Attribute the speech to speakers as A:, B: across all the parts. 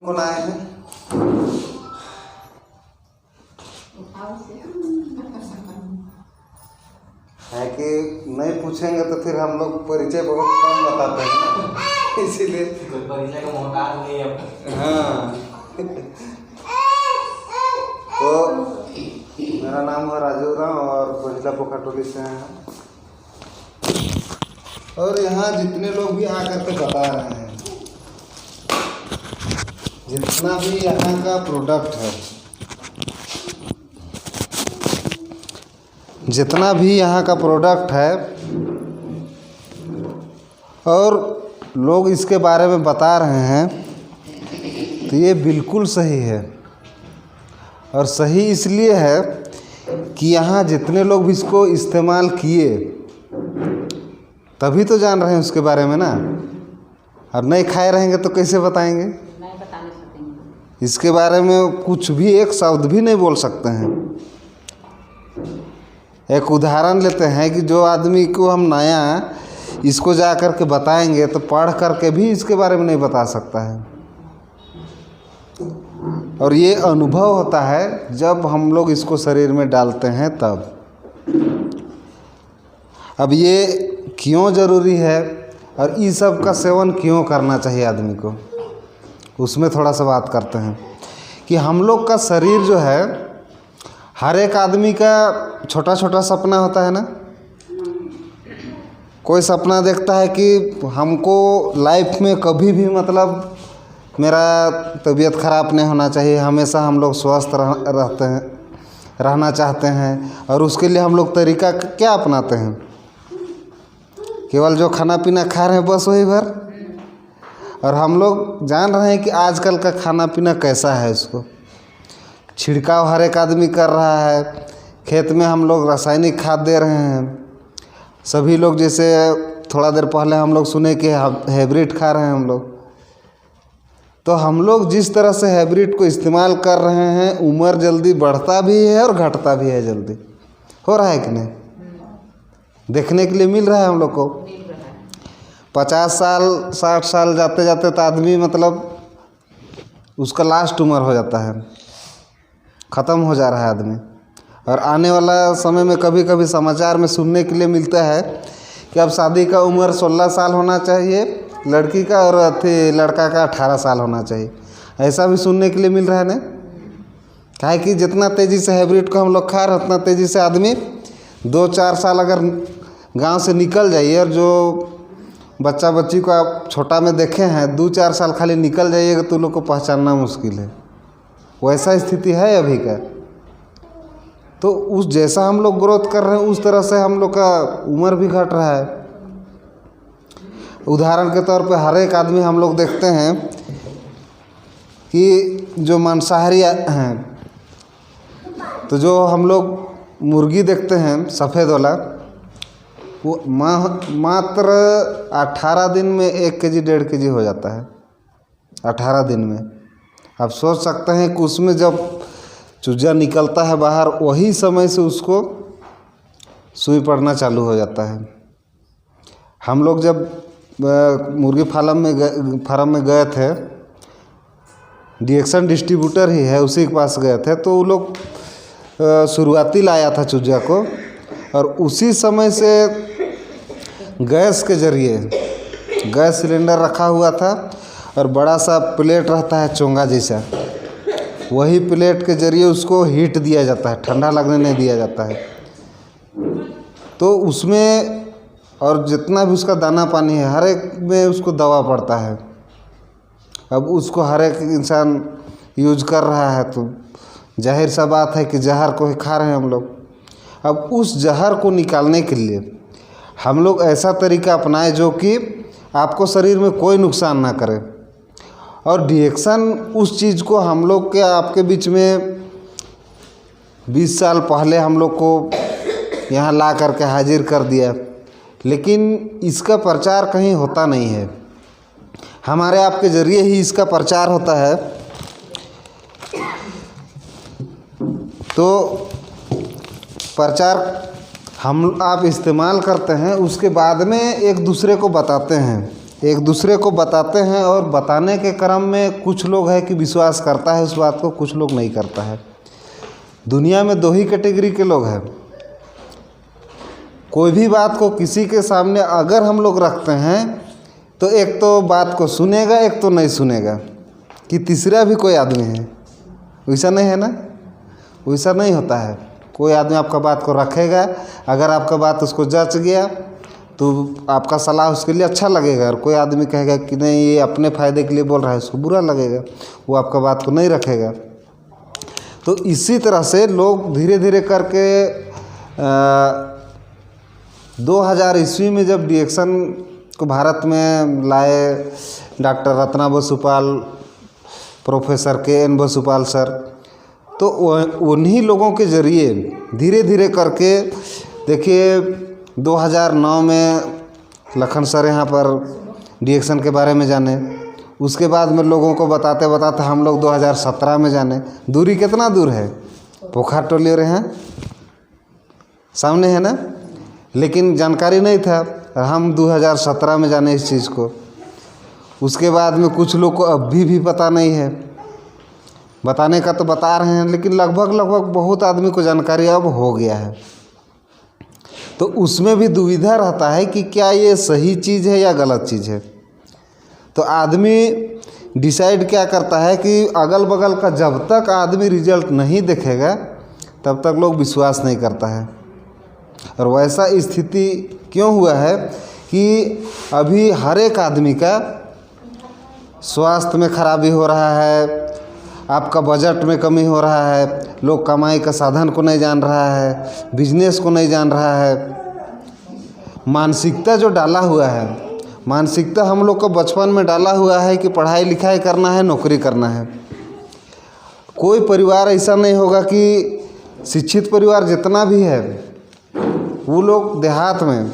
A: कौन आए हैं? है कि नहीं पूछेंगे तो फिर हम लोग परिचय बहुत कम बताते हैं, इसीलिए
B: कोई परिचय का मोहताज नहीं है।
A: हाँ। तो मेरा नाम है राजू राम और पंचला पोखरटोली से हैं। और यहाँ जितने लोग भी आकर के बता रहे हैं, जितना भी यहाँ का प्रोडक्ट है, जितना भी यहाँ का प्रोडक्ट है और लोग इसके बारे में बता रहे हैं, तो ये बिल्कुल सही है। और सही इसलिए है कि यहाँ जितने लोग भी इसको इस्तेमाल किए तभी तो जान रहे हैं उसके बारे में ना। और नहीं खाए रहेंगे तो कैसे बताएंगे?
C: नहीं बता नहीं सकेंगे।
A: इसके बारे में कुछ भी एक शब्द भी नहीं बोल सकते हैं। एक उदाहरण लेते हैं कि जो आदमी को हम नया इसको जा कर के बताएंगे तो पढ़ कर के भी इसके बारे में नहीं बता सकता है। और ये अनुभव होता है जब हम लोग इसको शरीर में डालते हैं तब। अब ये क्यों ज़रूरी है और इस सब का सेवन क्यों करना चाहिए आदमी को, उसमें थोड़ा सा बात करते हैं। कि हम लोग का शरीर जो है, हर एक आदमी का छोटा छोटा सपना होता है ना। कोई सपना देखता है कि हमको लाइफ में कभी भी मतलब मेरा तबीयत ख़राब नहीं होना चाहिए, हमेशा हम लोग स्वस्थ रहना चाहते हैं। और उसके लिए हम लोग तरीका क्या अपनाते हैं? केवल जो खाना पीना खा रहे हैं बस वही भर। और हम लोग जान रहे हैं कि आजकल का खाना पीना कैसा है। उसको छिड़काव हर एक आदमी कर रहा है, खेत में हम लोग रासायनिक खाद दे रहे हैं। सभी लोग जैसे थोड़ा देर पहले हम लोग सुने कि हाइब्रिड खा रहे हैं हम लोग। तो हम लोग जिस तरह से हाइब्रिड को इस्तेमाल कर रहे हैं, उम्र जल्दी बढ़ता भी है और घटता भी है जल्दी। हो रहा है कि नहीं? देखने के लिए मिल रहा है हम लोग को। 50 साल 60 साल जाते जाते तो आदमी मतलब उसका लास्ट उम्र हो जाता है, ख़त्म हो जा रहा है आदमी। और आने वाला समय में कभी कभी समाचार में सुनने के लिए मिलता है कि अब शादी का उम्र 16 साल होना चाहिए लड़की का, और लड़का का 18 साल होना चाहिए। ऐसा भी सुनने के लिए मिल रहा है ना। काहे कि जितना तेज़ी से हाइब्रिड को हम लोग खा रहे हैं, उतना तेज़ी से आदमी 2-4 साल अगर गांव से निकल जाइए, और जो बच्चा बच्ची को आप छोटा में देखे हैं 2-4 साल खाली निकल जाइएगा तो लोग को पहचानना मुश्किल है। वैसा स्थिति है अभी का। तो उस जैसा हम लोग ग्रोथ कर रहे हैं उस तरह से हम लोग का उम्र भी घट रहा है। उदाहरण के तौर पे हर एक आदमी हम लोग देखते हैं कि जो मांसाहारी हैं, तो जो हम लोग मुर्गी देखते हैं सफ़ेद वाला, वो मात्र 18 दिन में 1 केजी 1.5 केजी हो जाता है। 18 दिन में आप सोच सकते हैं कि उसमें जब चूजा निकलता है बाहर, वही समय से उसको सुई पड़ना चालू हो जाता है। हम लोग जब मुर्गी फार्म में गए थे, डिएक्सन डिस्ट्रीब्यूटर ही है, उसी के पास गए थे। तो वो लोग शुरुआती लाया था चूजा को, और उसी समय से गैस के ज़रिए गैस सिलेंडर रखा हुआ था और बड़ा सा प्लेट रहता है चोंगा जैसा, वही प्लेट के ज़रिए उसको हीट दिया जाता है, ठंडा लगने नहीं दिया जाता है। तो उसमें और जितना भी उसका दाना पानी है हर एक में उसको दवा पड़ता है। अब उसको हर एक इंसान यूज कर रहा है, तो जाहिर सा बात है कि जहर को ही खा रहे हैं हम लोग। अब उस जहर को निकालने के लिए हम लोग ऐसा तरीका अपनाएं जो कि आपको शरीर में कोई नुकसान ना करे। और डिएक्सन उस चीज़ को हम लोग के आपके बीच में 20 साल पहले हम लोग को यहाँ ला करके हाजिर कर दिया, लेकिन इसका प्रचार कहीं होता नहीं है। हमारे आपके ज़रिए ही इसका प्रचार होता है। तो प्रचार हम आप इस्तेमाल करते हैं, उसके बाद में एक दूसरे को बताते हैं एक दूसरे को बताते हैं, और बताने के क्रम में कुछ लोग है कि विश्वास करता है उस बात को, कुछ लोग नहीं करता है। दुनिया में दो ही कैटेगरी के लोग हैं। कोई भी बात को किसी के सामने अगर हम लोग रखते हैं तो एक तो बात को सुनेगा, एक तो नहीं सुनेगा, कि तीसरा भी कोई आदमी है। वैसा नहीं है ना, वैसा नहीं होता है। कोई आदमी आपका बात को रखेगा, अगर आपका बात उसको जच गया तो आपका सलाह उसके लिए अच्छा लगेगा, और कोई आदमी कहेगा कि नहीं ये अपने फ़ायदे के लिए बोल रहा है, उसको बुरा लगेगा, वो आपका बात को नहीं रखेगा। तो इसी तरह से लोग धीरे धीरे करके 2000 ईस्वी में जब डिएक्शन को भारत में लाए doctor Ratna Basupal, professor K N. Basupal sir, तो उन्हीं लोगों के ज़रिए धीरे धीरे करके देखिए 2009 में लखन सर यहाँ पर डिएक्शन के बारे में जाने, उसके बाद में लोगों को बताते बताते हम लोग 2017 में जाने। दूरी कितना दूर है, पोखर टोली और यहाँ सामने है ना, लेकिन जानकारी नहीं था। हम 2017 में जाने इस चीज़ को। उसके बाद में कुछ लोग को अभी भी पता नहीं है, बताने का तो बता रहे हैं, लेकिन लगभग बहुत आदमी को जानकारी अब हो गया है। तो उसमें भी दुविधा रहता है कि क्या ये सही चीज़ है या गलत चीज़ है। तो आदमी डिसाइड क्या करता है कि अगल बगल का जब तक आदमी रिजल्ट नहीं देखेगा तब तक लोग विश्वास नहीं करता है। और वैसा स्थिति क्यों हुआ है कि अभी हर एक आदमी का स्वास्थ्य में खराबी हो रहा है, आपका बजट में कमी हो रहा है, लोग कमाई का साधन को नहीं जान रहा है, बिजनेस को नहीं जान रहा है। मानसिकता जो डाला हुआ है, मानसिकता हम लोग को बचपन में डाला हुआ है कि पढ़ाई लिखाई करना है, नौकरी करना है। कोई परिवार ऐसा नहीं होगा कि शिक्षित परिवार जितना भी है, वो लोग देहात में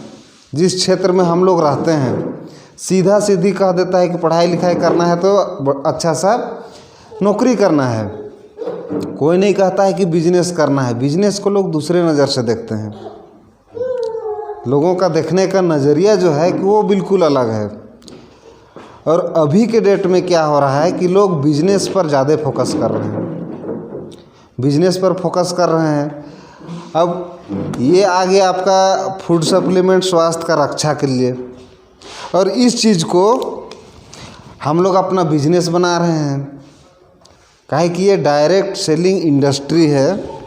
A: जिस क्षेत्र में हम लोग रहते हैं सीधा सीधी कह देता है कि पढ़ाई लिखाई करना है तो अच्छा सा नौकरी करना है। कोई नहीं कहता है कि बिजनेस करना है। बिजनेस को लोग दूसरे नज़र से देखते हैं। लोगों का देखने का नज़रिया जो है कि वो बिल्कुल अलग है। और अभी के डेट में क्या हो रहा है कि लोग बिजनेस पर ज़्यादा फोकस कर रहे हैं, बिजनेस पर फोकस कर रहे हैं। अब ये आ गया आपका फूड सप्लीमेंट, स्वास्थ्य का रक्षा के लिए, और इस चीज़ को हम लोग अपना बिजनेस बना रहे हैं। काहे कि ये डायरेक्ट सेलिंग इंडस्ट्री है।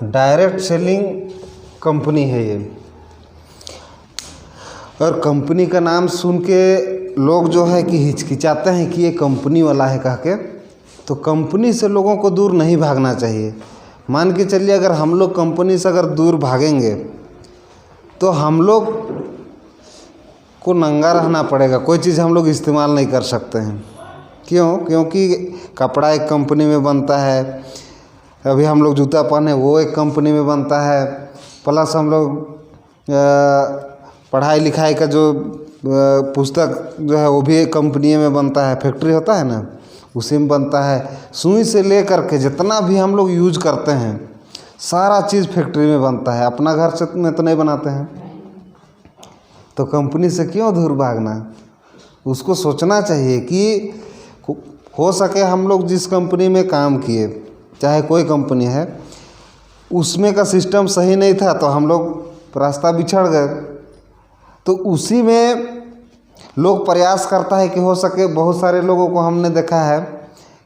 A: डायरेक्ट सेलिंग कंपनी है ये, और कंपनी का नाम सुन के लोग जो है कि हिचकिचाते हैं कि ये कंपनी वाला है कह के। तो कंपनी से लोगों को दूर नहीं भागना चाहिए। मान के चलिए अगर हम लोग कंपनी से अगर दूर भागेंगे तो हम लोग को नंगा रहना पड़ेगा, कोई चीज़ हम लोग इस्तेमाल नहीं कर सकते हैं। क्यों? क्योंकि कपड़ा एक कंपनी में बनता है, अभी हम लोग जूता पहने वो एक कंपनी में बनता है, प्लस हम लोग पढ़ाई लिखाई का जो पुस्तक जो है वो भी एक कंपनी में बनता है, फैक्ट्री होता है ना, उसी में बनता है। सुई से ले कर के जितना भी हम लोग यूज करते हैं सारा चीज़ फैक्ट्री में बनता है, अपना घर से में तो नहीं बनाते हैं। तो कंपनी से क्यों दूर भागना? उसको सोचना चाहिए कि हो सके हम लोग जिस कंपनी में काम किए, चाहे कोई कंपनी है, उसमें का सिस्टम सही नहीं था तो हम लोग रास्ता बिछड़ गए। तो उसी में लोग प्रयास करता है कि हो सके, बहुत सारे लोगों को हमने देखा है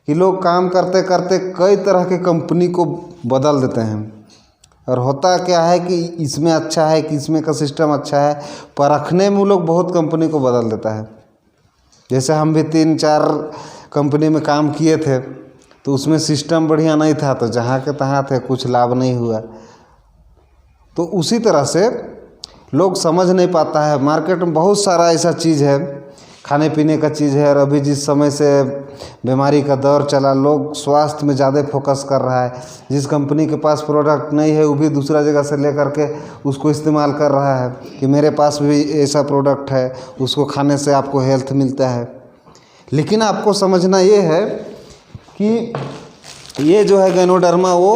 A: कि लोग काम करते करते कई तरह के कंपनी को बदल देते हैं। और होता क्या है कि इसमें अच्छा है कि इसमें का सिस्टम अच्छा है, परखने में लोग बहुत कंपनी को बदल देता है। जैसे हम भी 3-4 कंपनी में काम किए थे, तो उसमें सिस्टम बढ़िया नहीं था, तो जहाँ के तहाँ थे, कुछ लाभ नहीं हुआ। तो उसी तरह से लोग समझ नहीं पाता है। मार्केट में बहुत सारा ऐसा चीज़ है, खाने पीने का चीज़ है, और अभी जिस समय से बीमारी का दौर चला, लोग स्वास्थ्य में ज़्यादा फोकस कर रहा है। जिस कंपनी के पास प्रोडक्ट नहीं है वो भी दूसरा जगह से ले करके उसको इस्तेमाल कर रहा है कि मेरे पास भी ऐसा प्रोडक्ट है, उसको खाने से आपको हेल्थ मिलता है। लेकिन आपको समझना ये है कि ये जो है गैनोडर्मा वो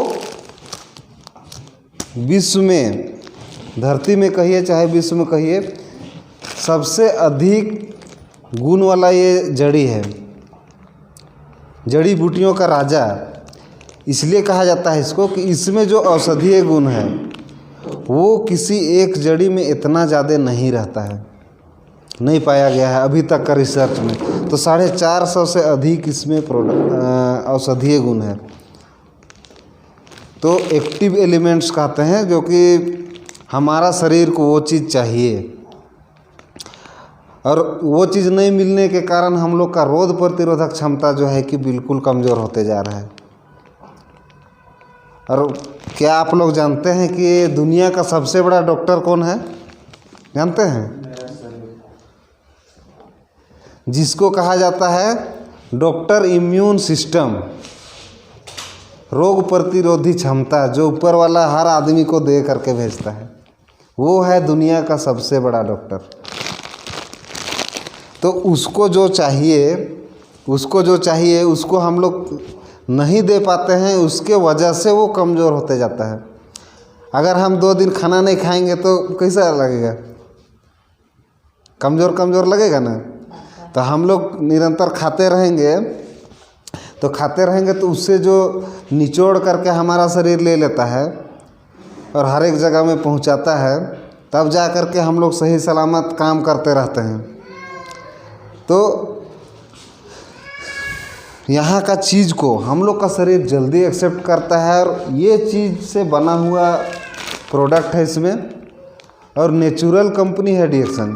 A: विश्व में, धरती में कहिए चाहे विश्व में कहिए, सबसे अधिक गुण वाला ये जड़ी है, जड़ी बूटियों का राजा। इसलिए कहा जाता है इसको कि इसमें जो औषधीय गुण है वो किसी एक जड़ी में इतना ज़्यादा नहीं रहता है, नहीं पाया गया है अभी तक का रिसर्च में। तो 450 से अधिक इसमें औषधीय गुण है। तो एक्टिव एलिमेंट्स कहते हैं, जो कि हमारा शरीर को वो चीज़ चाहिए, और वो चीज़ नहीं मिलने के कारण हम लोग का रोग प्रतिरोधक क्षमता जो है कि बिल्कुल कमज़ोर होते जा रहा है। और क्या आप लोग जानते हैं कि दुनिया का सबसे बड़ा डॉक्टर कौन है? जानते हैं? जिसको कहा जाता है डॉक्टर इम्यून सिस्टम, रोग प्रतिरोधी क्षमता, जो ऊपर वाला हर आदमी को दे करके भेजता है, वो है दुनिया का सबसे बड़ा डॉक्टर। तो उसको जो चाहिए उसको हम लोग नहीं दे पाते हैं, उसके वजह से वो कमज़ोर होते जाता है। अगर हम 2 दिन खाना नहीं खाएंगे तो कैसा लगेगा? कमज़ोर लगेगा ना। तो हम लोग निरंतर खाते रहेंगे तो उससे जो निचोड़ करके हमारा शरीर ले लेता है और हर एक जगह में पहुंचाता है, तब जा करके हम लोग सही सलामत काम करते रहते हैं। तो यहाँ का चीज़ को हम लोग का शरीर जल्दी एक्सेप्ट करता है, और ये चीज़ से बना हुआ प्रोडक्ट है इसमें, और नेचुरल कंपनी है डिएक्शन।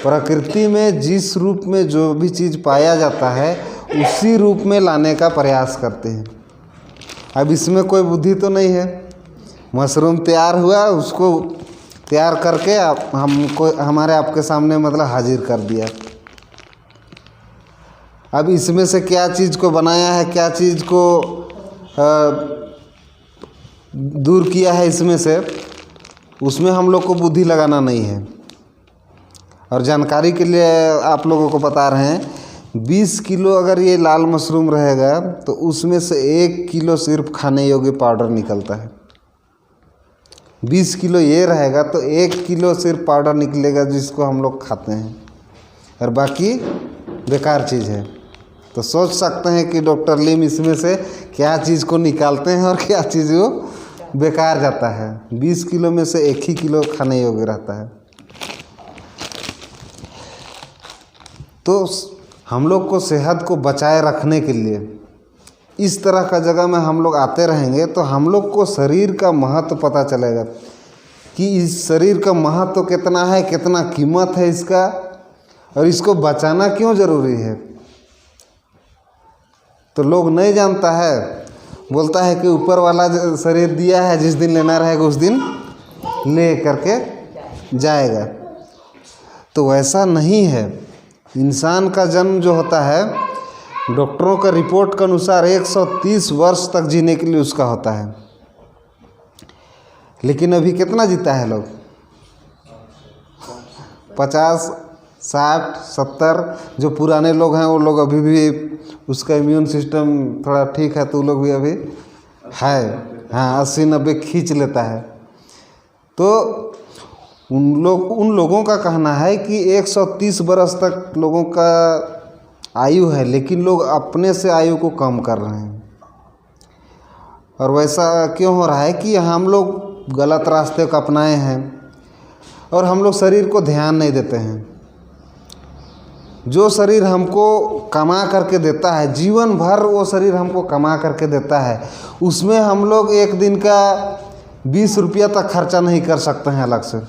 A: प्रकृति में जिस रूप में जो भी चीज़ पाया जाता है उसी रूप में लाने का प्रयास करते हैं। अब इसमें कोई बुद्धि तो नहीं है। मशरूम तैयार हुआ, उसको तैयार करके हमको हमारे आपके सामने मतलब हाजिर कर दिया। अब इसमें से क्या चीज़ को बनाया है, क्या चीज़ को दूर किया है इसमें से, उसमें हम लोग को बुद्धि लगाना नहीं है। और जानकारी के लिए आप लोगों को बता रहे हैं, 20 किलो अगर ये लाल मशरूम रहेगा तो उसमें से 1 किलो सिर्फ खाने योग्य पाउडर निकलता है। 20 किलो ये रहेगा तो 1 किलो सिर्फ पाउडर निकलेगा जिसको हम लोग खाते हैं, और बाकी बेकार चीज़ है। तो सोच सकते हैं कि डॉक्टर लिम इसमें से क्या चीज़ को निकालते हैं और क्या चीज़ वो बेकार जाता है। 20 किलो में से 1 ही किलो खाने योग्य रहता है। तो हम लोग को सेहत को बचाए रखने के लिए इस तरह का जगह में हम लोग आते रहेंगे तो हम लोग को शरीर का महत्व पता चलेगा कि इस शरीर का महत्व कितना है, कितना कीमत है इसका, और इसको बचाना क्यों ज़रूरी है। तो लोग नहीं जानता है, बोलता है कि ऊपर वाला शरीर दिया है, जिस दिन लेना रहेगा उस दिन ले करके जाएगा। तो वैसा नहीं है। इंसान का जन्म जो होता है, डॉक्टरों का रिपोर्ट के अनुसार 130 वर्ष तक जीने के लिए उसका होता है, लेकिन अभी कितना जीता है लोग? 50, 60, 70। जो पुराने लोग हैं वो लोग अभी भी, उसका इम्यून सिस्टम थोड़ा ठीक है तो वो लोग भी अभी है, हाँ 80-90 खींच लेता है। तो उन लोगों का कहना है कि 130 बरस तक लोगों का आयु है, लेकिन लोग अपने से आयु को कम कर रहे हैं। और वैसा क्यों हो रहा है कि हम लोग गलत रास्ते को अपनाए हैं और हम लोग शरीर को ध्यान नहीं देते हैं। जो शरीर हमको कमा करके देता है, जीवन भर वो शरीर हमको कमा करके देता है, उसमें हम लोग एक दिन का 20 रुपया तक खर्चा नहीं कर सकते हैं अलग से।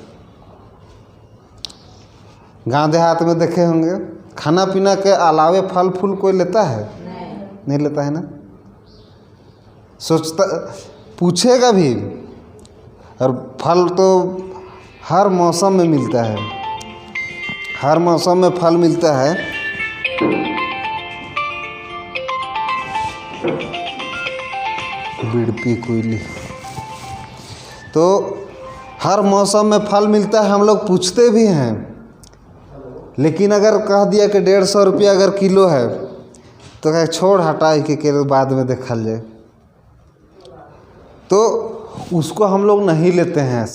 A: गांव देहात में देखे होंगे, खाना पीना के अलावे फल फूल कोई लेता है? नहीं लेता है ना। सोचता, पूछेगा भी। और फल तो हर मौसम में मिलता है, हर मौसम में फल मिलता है। बिड़पी कोयली, तो हर मौसम में फल मिलता है, हम लोग पूछते भी हैं। लेकिन अगर कह दिया कि 150 रुपया अगर किलो है तो कहे छोड़ हटा के बाद में देखल जाए, तो उसको हम लोग नहीं लेते हैं।